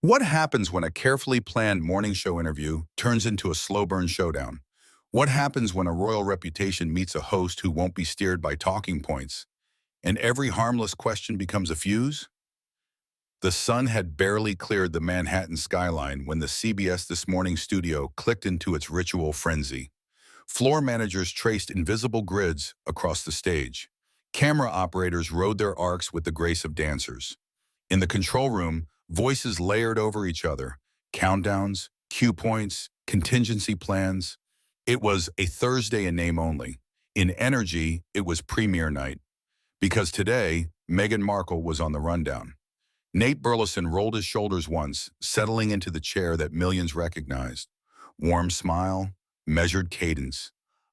What happens when a carefully planned morning show interview turns into a slow burn showdown? What happens when a royal reputation meets a host who won't be steered by talking points, and every harmless question becomes a fuse? The sun had barely cleared the Manhattan skyline when the CBS This Morning studio clicked into its ritual frenzy. Floor managers traced invisible grids across the stage. Camera operators rode their arcs with the grace of dancers. In the control room, voices layered over each other, countdowns, cue points, contingency plans. It was a Thursday in name only. In energy, it was premiere night. Because today, Meghan Markle was on the rundown. Nate Burleson rolled his shoulders once, settling into the chair that millions recognized. Warm smile, measured cadence,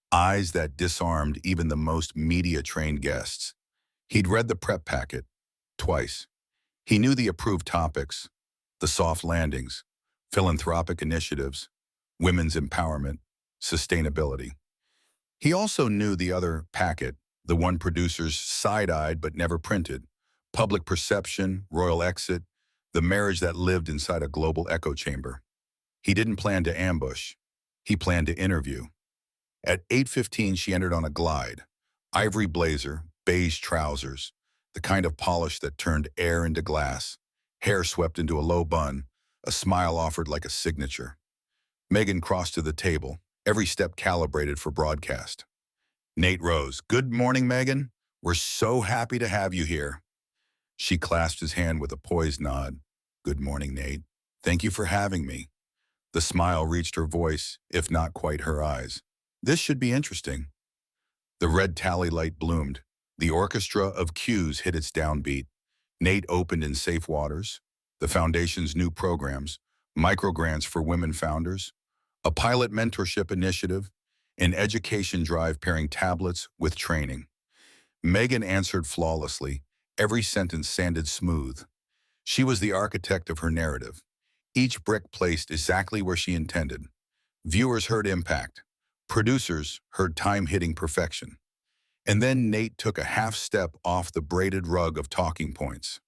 eyes that disarmed even the most media-trained guests. He'd read the prep packet twice. He knew the approved topics, the soft landings, philanthropic initiatives, women's empowerment, sustainability. He also knew the other packet, the one producers side-eyed but never printed, public perception, royal exit, the marriage that lived inside a global echo chamber. He didn't plan to ambush. He planned to interview. At 8:15, she entered on a glide, ivory blazer, beige trousers, the kind of polish that turned air into glass, hair swept into a low bun, a smile offered like a signature. Meghan crossed to the table, every step calibrated for broadcast. Nate rose. "Good morning, Meghan. We're so happy to have you here." She clasped his hand with a poised nod. "Good morning, Nate. Thank you for having me." The smile reached her voice, if not quite her eyes. "This should be interesting." The red tally light bloomed. The orchestra of cues hit its downbeat. Nate opened in safe waters, the foundation's new programs, microgrants for women founders, a pilot mentorship initiative, an education drive pairing tablets with training. Meghan answered flawlessly, every sentence sounded smooth. She was the architect of her narrative, each brick placed exactly where she intended. Viewers heard impact. Producers heard time-hitting perfection. And then Nate took a half step off the braided rug of talking points.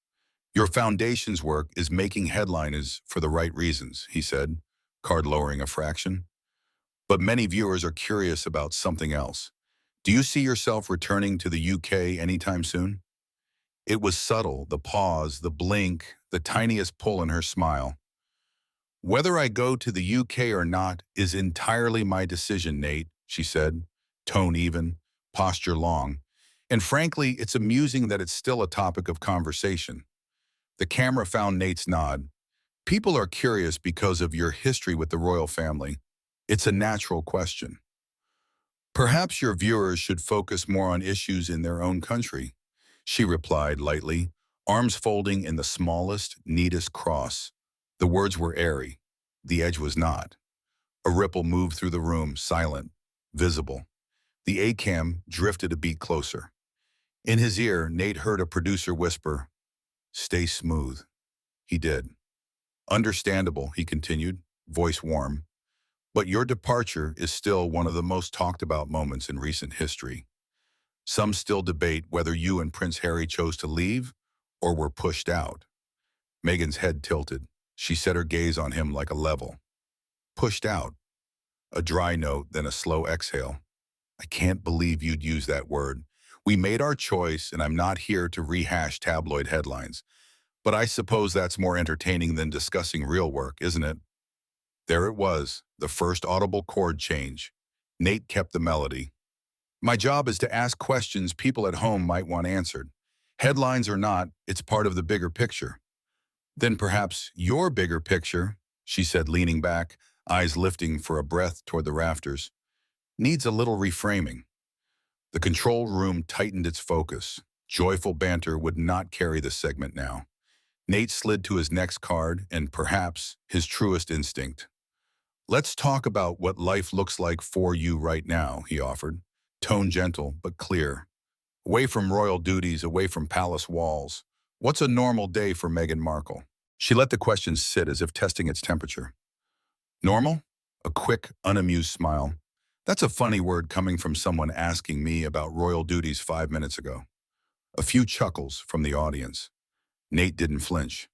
"Your foundation's work is making headliners for the right reasons," he said, card lowering a fraction. "But many viewers are curious about something else. Do you see yourself returning to the UK anytime soon?" It was subtle, the pause, the blink, the tiniest pull in her smile. "Whether I go to the UK or not is entirely my decision, Nate," she said, tone even, posture long. And frankly, it's amusing that it's still a topic of conversation. The camera found Nate's nod. "People are curious because of your history with the royal family. It's a natural question. Perhaps your viewers should focus more on issues in their own country," she replied lightly, arms folding in the smallest, neatest cross. The words were airy. The edge was not. A ripple moved through the room, silent, visible. The A-cam drifted a beat closer. In his ear, Nate heard a producer whisper, "Stay smooth." He did. "Understandable," he continued, voice warm. "But your departure is still one of the most talked about moments in recent history. Some still debate whether you and Prince Harry chose to leave or were pushed out." Meghan's head tilted. She set her gaze on him like a level. "Pushed out." A dry note, then a slow exhale. "I can't believe you'd use that word. We made our choice, and I'm not here to rehash tabloid headlines. But I suppose that's more entertaining than discussing real work, isn't it?" There it was, the first audible chord change. Nate kept the melody. "My job is to ask questions people at home might want answered. Headlines or not, it's part of the bigger picture." "Then perhaps your bigger picture," she said, leaning back, eyes lifting for a breath toward the rafters, "needs a little reframing." The control room tightened its focus. Joyful banter would not carry the segment now. Nate slid to his next card and perhaps his truest instinct. "Let's talk about what life looks like for you right now," he offered, tone gentle but clear. "Away from royal duties, away from palace walls. What's a normal day for Meghan Markle?" She let the question sit as if testing its temperature. "Normal?" A quick, unamused smile. "That's a funny word coming from someone asking me about royal duties 5 minutes ago." A few chuckles from the audience. Nate didn't flinch.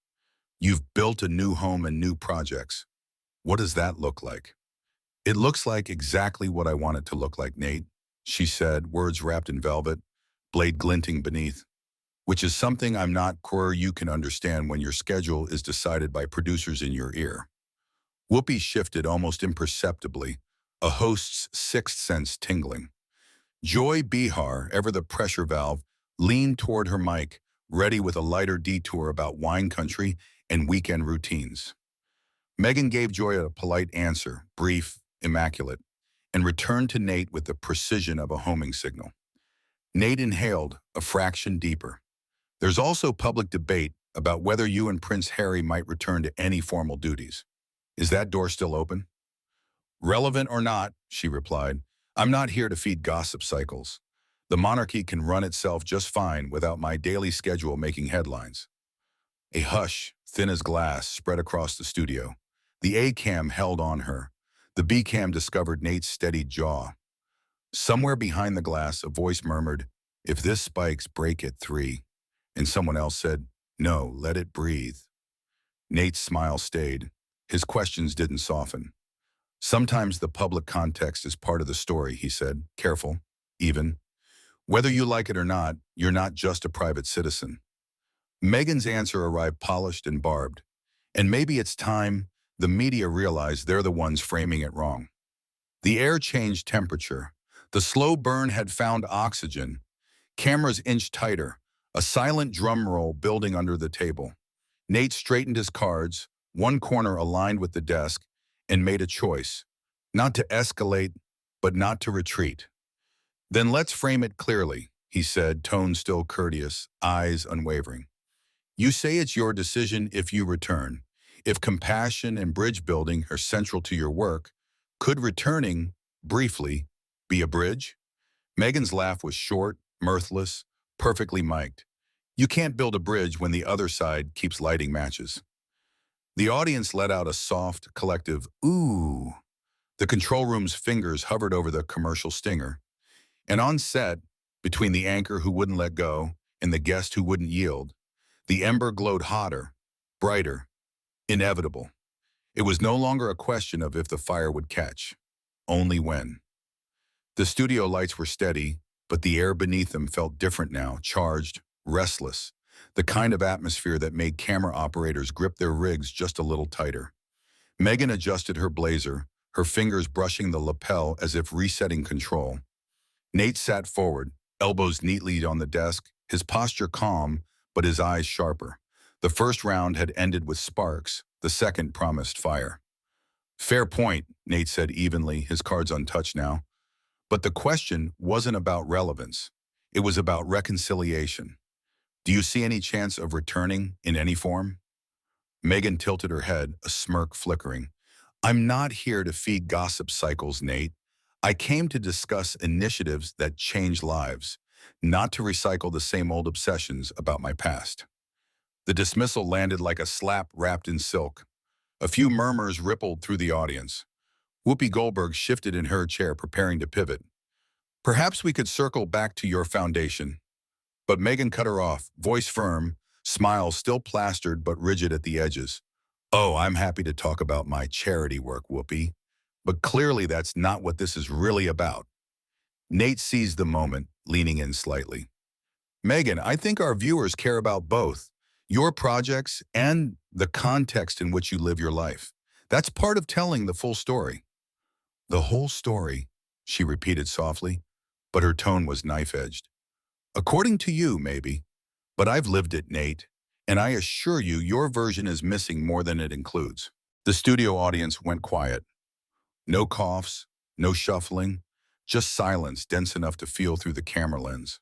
You've built a new home and new projects. What does that look like? It looks like exactly what I want it to look like, Nate, she said, words wrapped in velvet, blade glinting beneath, which is something I'm not sure you can understand when your schedule is decided by producers in your ear. Whoopi shifted almost imperceptibly, a host's sixth sense tingling. Joy Behar, ever the pressure valve, leaned toward her mic, ready with a lighter detour about wine country and weekend routines. Meghan gave Joy a polite answer, brief, immaculate, and returned to Nate with the precision of a homing signal. Nate inhaled, a fraction deeper. There's also public debate about whether you and Prince Harry might return to any formal duties. Is that door still open? Relevant or not, she replied, I'm not here to feed gossip cycles. The monarchy can run itself just fine without my daily schedule making headlines. A hush, thin as glass, spread across the studio. The A-cam held on her. The B-cam discovered Nate's steady jaw. Somewhere behind the glass, a voice murmured, if this spikes, break at 3. And someone else said, no, let it breathe. Nate's smile stayed. His questions didn't soften. Sometimes the public context is part of the story, he said, careful, even. Whether you like it or not, you're not just a private citizen. Meghan's answer arrived polished and barbed. And maybe it's time the media realized they're the ones framing it wrong. The air changed temperature. The slow burn had found oxygen. Cameras inched tighter, a silent drum roll building under the table. Nate straightened his cards, one corner aligned with the desk, and made a choice, not to escalate, but not to retreat. Then let's frame it clearly, he said, tone still courteous, eyes unwavering. You say it's your decision if you return. If compassion and bridge building are central to your work, could returning, briefly, be a bridge? Meghan's laugh was short, mirthless, perfectly mic'd. You can't build a bridge when the other side keeps lighting matches. The audience let out a soft, collective, ooh. The control room's fingers hovered over the commercial stinger. And on set, between the anchor who wouldn't let go and the guest who wouldn't yield, the ember glowed hotter, brighter, inevitable. It was no longer a question of if the fire would catch, only when. The studio lights were steady, but the air beneath them felt different now, charged, restless, the kind of atmosphere that made camera operators grip their rigs just a little tighter. Meghan adjusted her blazer, her fingers brushing the lapel as if resetting control. Nate sat forward, elbows neatly on the desk, his posture calm, but his eyes sharper. The first round had ended with sparks, the second promised fire. Fair point, Nate said evenly, his cards untouched now. But the question wasn't about relevance. It was about reconciliation. Do you see any chance of returning in any form? Meghan tilted her head, a smirk flickering. I'm not here to feed gossip cycles, Nate. I came to discuss initiatives that change lives, not to recycle the same old obsessions about my past. The dismissal landed like a slap wrapped in silk. A few murmurs rippled through the audience. Whoopi Goldberg shifted in her chair, preparing to pivot. Perhaps we could circle back to your foundation. But Meghan cut her off, voice firm, smile still plastered but rigid at the edges. Oh, I'm happy to talk about my charity work, Whoopi. But clearly that's not what this is really about. Nate seized the moment, leaning in slightly. Meghan, I think our viewers care about both, your projects and the context in which you live your life. That's part of telling the full story. The whole story, she repeated softly, but her tone was knife-edged. According to you, maybe, but I've lived it, Nate, and I assure you your version is missing more than it includes. The studio audience went quiet. No coughs, no shuffling, just silence dense enough to feel through the camera lens.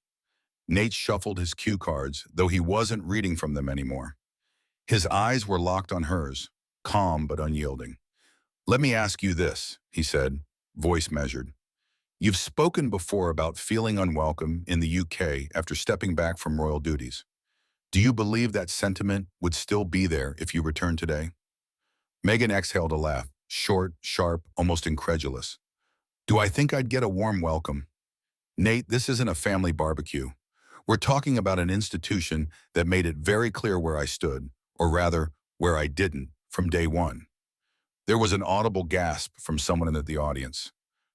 Nate shuffled his cue cards, though he wasn't reading from them anymore. His eyes were locked on hers, calm but unyielding. Let me ask you this, he said, voice measured. You've spoken before about feeling unwelcome in the UK after stepping back from royal duties. Do you believe that sentiment would still be there if you returned today? Meghan exhaled a laugh, short, sharp, almost incredulous. Do I think I'd get a warm welcome? Nate, this isn't a family barbecue. We're talking about an institution that made it very clear where I stood, or rather, where I didn't, from day one. There was an audible gasp from someone in the audience.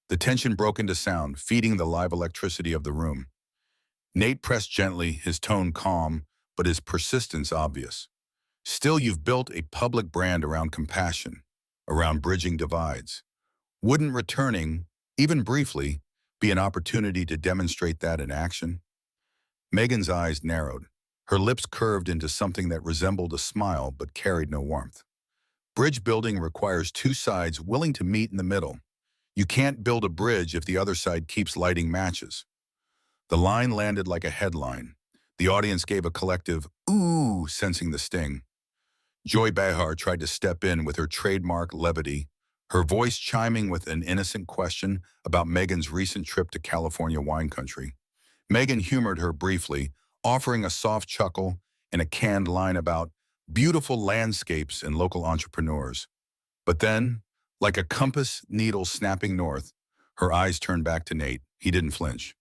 The tension broke into sound, feeding the live electricity of the room. Nate pressed gently, his tone calm, but his persistence obvious. Still, you've built a public brand around compassion, around bridging divides. Wouldn't returning, even briefly, be an opportunity to demonstrate that in action? Meghan's eyes narrowed. Her lips curved into something that resembled a smile but carried no warmth. Bridge building requires two sides willing to meet in the middle. You can't build a bridge if the other side keeps lighting matches. The line landed like a headline. The audience gave a collective, ooh, sensing the sting. Joy Behar tried to step in with her trademark levity, her voice chiming with an innocent question about Meghan's recent trip to California wine country. Meghan humored her briefly, offering a soft chuckle and a canned line about beautiful landscapes and local entrepreneurs. But then, like a compass needle snapping north, her eyes turned back to Nate. He didn't flinch.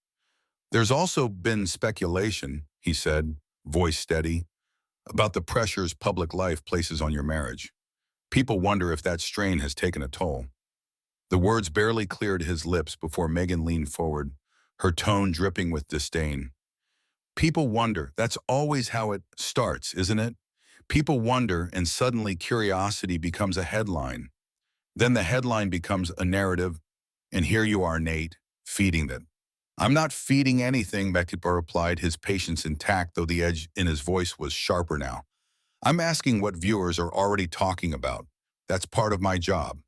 There's also been speculation, he said, voice steady, about the pressures public life places on your marriage. People wonder if that strain has taken a toll. The words barely cleared his lips before Meghan leaned forward, her tone dripping with disdain. People wonder, that's always how it starts, isn't it? People wonder, and suddenly curiosity becomes a headline. Then the headline becomes a narrative, and here you are, Nate, feeding it. I'm not feeding anything, Beckipa replied, his patience intact, though the edge in his voice was sharper now. I'm asking what viewers are already talking about. That's part of my job.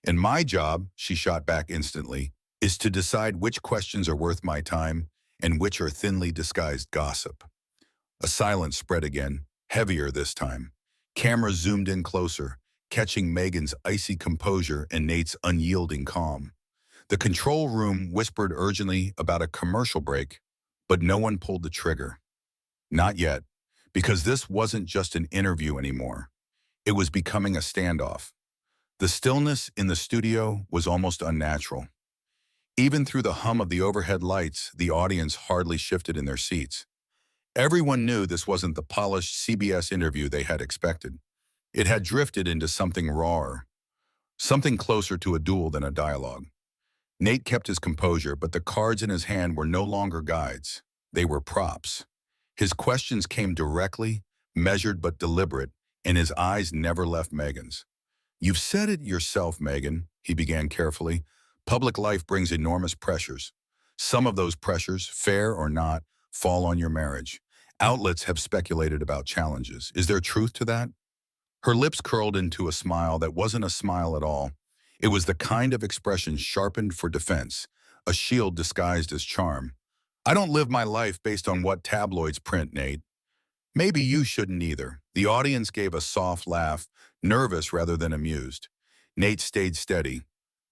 And my job, she shot back instantly, is to decide which questions are worth my time and which are thinly disguised gossip. A silence spread again, heavier this time. Cameras zoomed in closer, catching Meghan's icy composure and Nate's unyielding calm. The control room whispered urgently about a commercial break, but no one pulled the trigger. Not yet, because this wasn't just an interview anymore. It was becoming a standoff. The stillness in the studio was almost unnatural. Even through the hum of the overhead lights, the audience hardly shifted in their seats. Everyone knew this wasn't the polished CBS interview they had expected. It had drifted into something rawer, something closer to a duel than a dialogue. Nate kept his composure, but the cards in his hand were no longer guides. They were props. His questions came directly, measured but deliberate, and his eyes never left Meghan's. You've said it yourself, Meghan, he began carefully. Public life brings enormous pressures. Some of those pressures, fair or not, fall on your marriage. Outlets have speculated about challenges. Is there truth to that? Her lips curled into a smile that wasn't a smile at all. It was the kind of expression sharpened for defense, a shield disguised as charm. I don't live my life based on what tabloids print, Nate. Maybe you shouldn't either. The audience gave a soft laugh, nervous rather than amused. Nate stayed steady.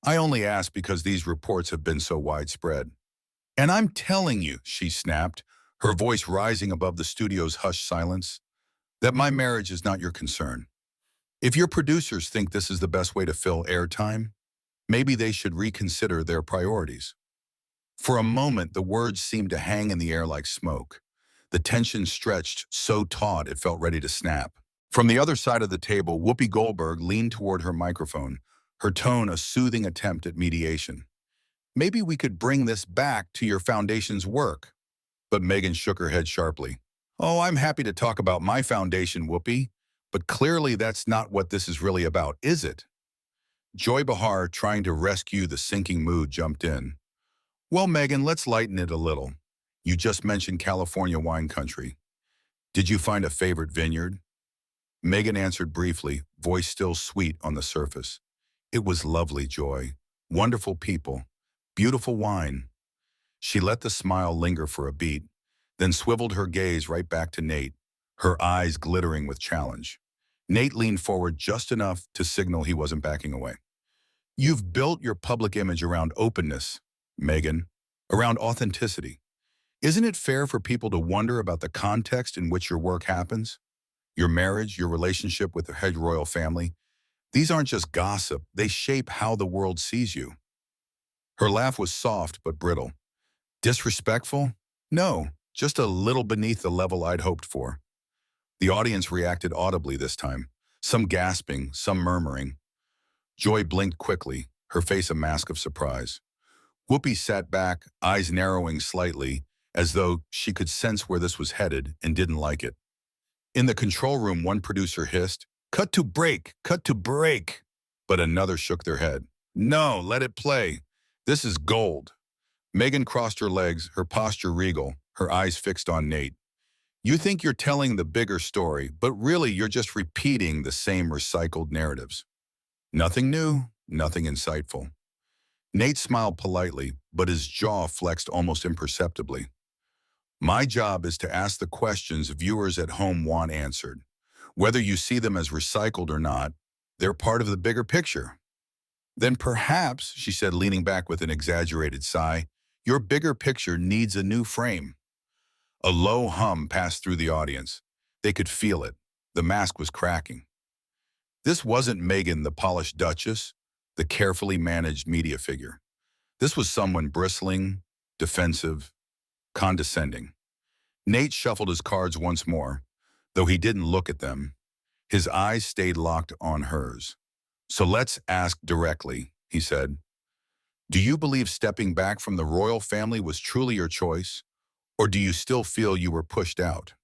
I only ask because these reports have been so widespread. And I'm telling you, she snapped, her voice rising above the studio's hushed silence, that my marriage is not your concern. If your producers think this is the best way to fill airtime, maybe they should reconsider their priorities. For a moment, the words seemed to hang in the air like smoke. The tension stretched so taut it felt ready to snap. From the other side of the table, Whoopi Goldberg leaned toward her microphone, her tone a soothing attempt at mediation. Maybe we could bring this back to your foundation's work. But Meghan shook her head sharply. Oh, I'm happy to talk about my foundation, Whoopi. But clearly that's not what this is really about, is it? Joy Behar, trying to rescue the sinking mood, jumped in. Well, Meghan, let's lighten it a little. You just mentioned California wine country. Did you find a favorite vineyard? Meghan answered briefly, voice still sweet on the surface. It was lovely, Joy. Wonderful people. Beautiful wine. She let the smile linger for a beat, then swiveled her gaze right back to Nate, her eyes glittering with challenge. Nate leaned forward just enough to signal he wasn't backing away. You've built your public image around openness, Meghan, around authenticity. Isn't it fair for people to wonder about the context in which your work happens? Your marriage, your relationship with the head royal family? These aren't just gossip, they shape how the world sees you. Her laugh was soft but brittle. Disrespectful? No, just a little beneath the level I'd hoped for. The audience reacted audibly this time. Some gasping, some murmuring. Joy blinked quickly, her face a mask of surprise. Whoopi sat back, eyes narrowing slightly, as though she could sense where this was headed and didn't like it. In the control room, one producer hissed, "Cut to break! Cut to break!" But another shook their head. "No, let it play. This is gold." Meghan crossed her legs, her posture regal, her eyes fixed on Nate. "You think you're telling the bigger story, but really you're just repeating the same recycled narratives. Nothing new, nothing insightful." Nate smiled politely, but his jaw flexed almost imperceptibly. "My job is to ask the questions viewers at home want answered. Whether you see them as recycled or not, they're part of the bigger picture." "Then perhaps," she said, leaning back with an exaggerated sigh, "your bigger picture needs a new frame." A low hum passed through the audience. They could feel it. The mask was cracking. This wasn't Meghan, the polished duchess, the carefully managed media figure. This was someone bristling, defensive, condescending. Nate shuffled his cards once more, though he didn't look at them. His eyes stayed locked on hers. "So let's ask directly," he said. "Do you believe stepping back from the royal family was truly your choice, or do you still feel you were pushed out?"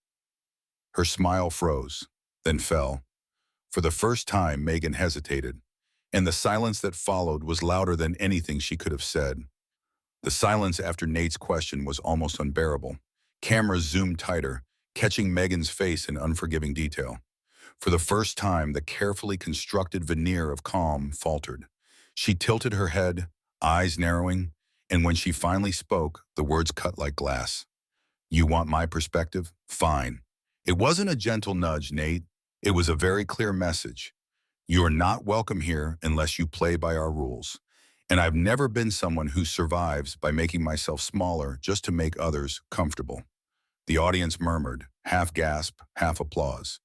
Her smile froze, then fell. For the first time, Meghan hesitated, and the silence that followed was louder than anything she could have said. The silence after Nate's question was almost unbearable. Cameras zoomed tighter, catching Meghan's face in unforgiving detail. For the first time, the carefully constructed veneer of calm faltered. She tilted her head, eyes narrowing, and when she finally spoke, the words cut like glass. "You want my perspective? Fine." It wasn't a gentle nudge, Nate. It was a very clear message. "You are not welcome here unless you play by our rules. And I've never been someone who survives by making myself smaller just to make others comfortable." The audience murmured, half gasp, half applause.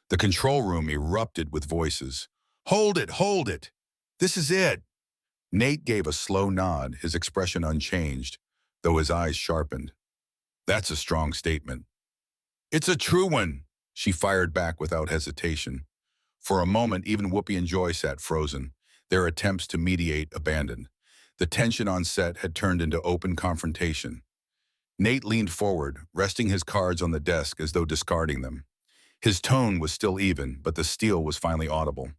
The control room erupted with voices. "Hold it, hold it! This is it!" Nate gave a slow nod, his expression unchanged, though his eyes sharpened. "That's a strong statement." "It's a true one," she fired back without hesitation. For a moment, even Whoopi and Joy sat frozen, their attempts to mediate abandoned. The tension on set had turned into open confrontation. Nate leaned forward, resting his cards on the desk as though discarding them. His tone was still even, but the steel was finally audible.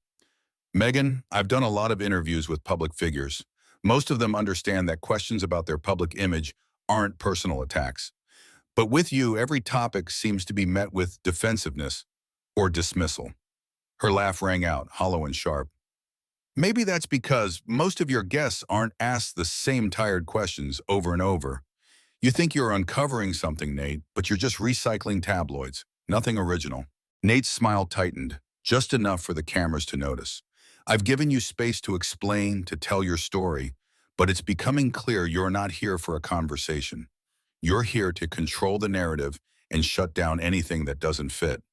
"Meghan, I've done a lot of interviews with public figures. Most of them understand that questions about their public image aren't personal attacks. But with you, every topic seems to be met with defensiveness or dismissal." Her laugh rang out, hollow and sharp. "Maybe that's because most of your guests aren't asked the same tired questions over and over. You think you're uncovering something, Nate, but you're just recycling tabloids. Nothing original." Nate's smile tightened, just enough for the cameras to notice. "I've given you space to explain, to tell your story, but it's becoming clear you're not here for a conversation. You're here to control the narrative and shut down anything that doesn't fit."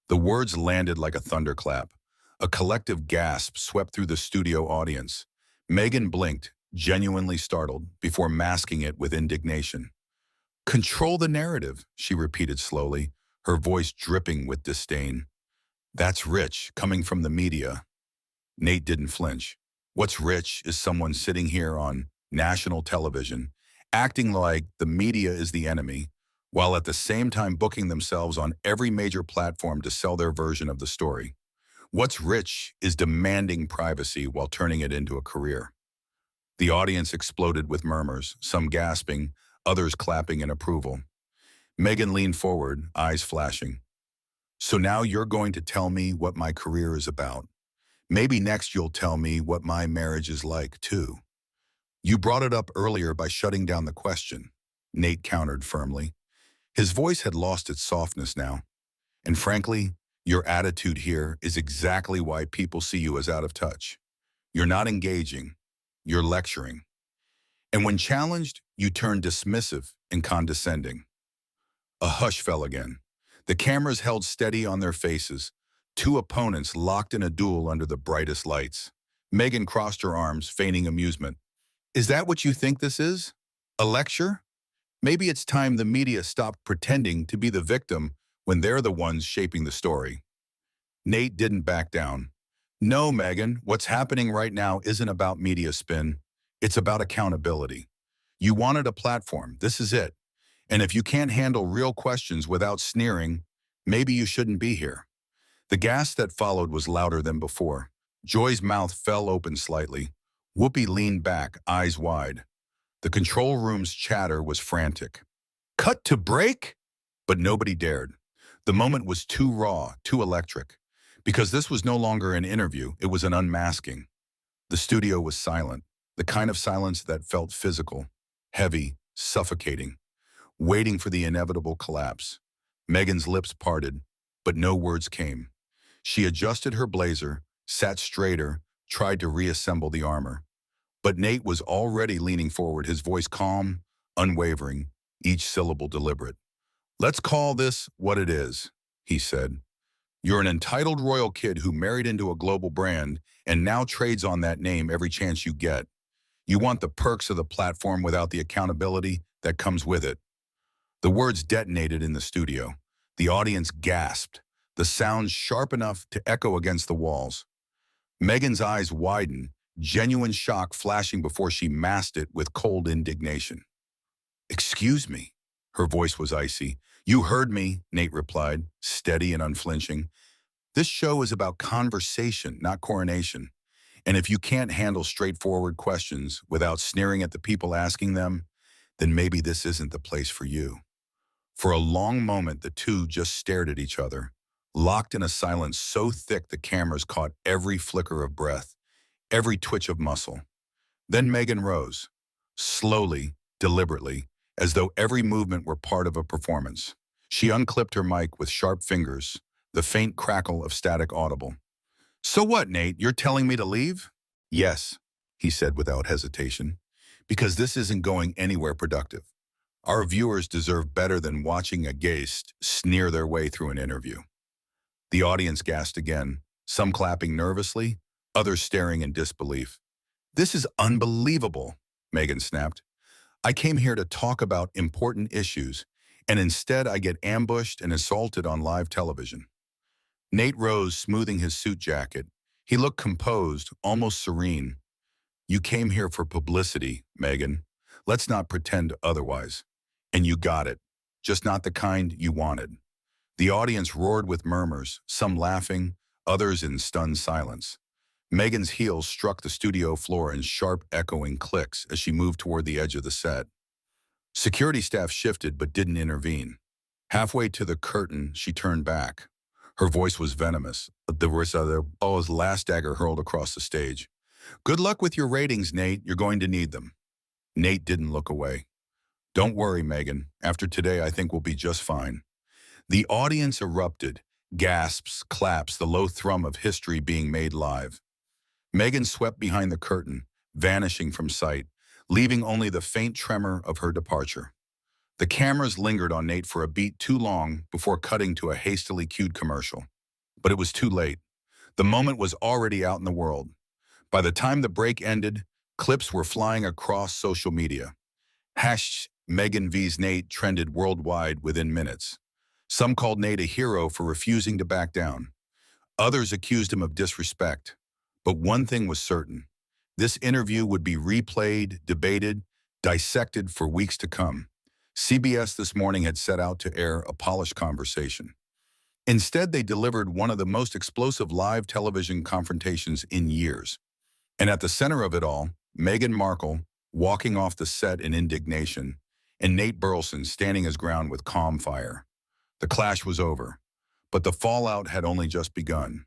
The words landed like a thunderclap. A collective gasp swept through the studio audience. Meghan blinked, genuinely startled, before masking it with indignation. "Control the narrative," she repeated slowly, her voice dripping with disdain. "That's rich, coming from the media." Nate didn't flinch. What's rich is someone sitting here on national television, acting like the media is the enemy, while at the same time booking themselves on every major platform to sell their version of the story. What's rich is demanding privacy while turning it into a career. The audience exploded with murmurs, some gasping, others clapping in approval. Meghan leaned forward, eyes flashing. "So now you're going to tell me what my career is about. Maybe next you'll tell me what my marriage is like, too." "You brought it up earlier by shutting down the question," Nate countered firmly. His voice had lost its softness now. "And frankly, your attitude here is exactly why people see you as out of touch. You're not engaging, you're lecturing. And when challenged, you turn dismissive and condescending." A hush fell again. The cameras held steady on their faces, two opponents locked in a duel under the brightest lights. Meghan crossed her arms, feigning amusement. "Is that what you think this is? A lecture? Maybe it's time the media stopped pretending to be the victim when they're the ones shaping the story." Nate didn't back down. No, Meghan, what's happening right now isn't about media spin. It's about accountability. You wanted a platform. This is it. And if you can't handle real questions without sneering, maybe you shouldn't be here. The gas that followed was louder than before. Joy's mouth fell open slightly. Whoopi leaned back, eyes wide. The control room's chatter was frantic. Cut to break? But nobody dared. The moment was too raw, too electric. Because this was no longer an interview, it was an unmasking. The studio was silent, the kind of silence that felt physical, heavy, suffocating, waiting for the inevitable collapse. Meghan's lips parted, but no words came. She adjusted her blazer, sat straighter, tried to reassemble the armor. But Nate was already leaning forward, his voice calm, unwavering, each syllable deliberate. Let's call this what it is, he said. You're an entitled royal kid who married into a global brand and now trades on that name every chance you get. You want the perks of the platform without the accountability that comes with it. The words detonated in the studio. The audience gasped, the sound sharp enough to echo against the walls. Meghan's eyes widened, genuine shock flashing before she masked it with cold indignation. Excuse me. Her voice was icy. You heard me, Nate replied, steady and unflinching. This show is about conversation, not coronation. And if you can't handle straightforward questions without sneering at the people asking them, then maybe this isn't the place for you. For a long moment, the two just stared at each other, locked in a silence so thick the cameras caught every flicker of breath, every twitch of muscle. Then Meghan rose, slowly, deliberately, as though every movement were part of a performance. She unclipped her mic with sharp fingers, the faint crackle of static audible. So what, Nate? You're telling me to leave? Yes, he said without hesitation, because this isn't going anywhere productive. Our viewers deserve better than watching a guest sneer their way through an interview. The audience gasped again, some clapping nervously, others staring in disbelief. This is unbelievable, Meghan snapped. I came here to talk about important issues, and instead I get ambushed and assaulted on live television. Nate rose, smoothing his suit jacket. He looked composed, almost serene. You came here for publicity, Meghan. Let's not pretend otherwise. And you got it, just not the kind you wanted. The audience roared with murmurs, some laughing, others in stunned silence. Meghan's heels struck the studio floor in sharp, echoing clicks as she moved toward the edge of the set. Security staff shifted but didn't intervene. Halfway to the curtain, she turned back. Her voice was venomous. There was Paul's last dagger hurled across the stage. Good luck with your ratings, Nate. You're going to need them. Nate didn't look away. Don't worry, Meghan. After today, I think we'll be just fine. The audience erupted. Gasps, claps, the low thrum of history being made live. Meghan swept behind the curtain, vanishing from sight, leaving only the faint tremor of her departure. The cameras lingered on Nate for a beat too long before cutting to a hastily cued commercial. But it was too late. The moment was already out in the world. By the time the break ended, clips were flying across social media. #Meghan vs. Nate trended worldwide within minutes. Some called Nate a hero for refusing to back down. Others accused him of disrespect. But one thing was certain. This interview would be replayed, debated, dissected for weeks to come. CBS This Morning had set out to air a polished conversation. Instead, they delivered one of the most explosive live television confrontations in years. And at the center of it all, Meghan Markle, walking off the set in indignation, and Nate Burleson standing his ground with calm fire. The clash was over, but the fallout had only just begun.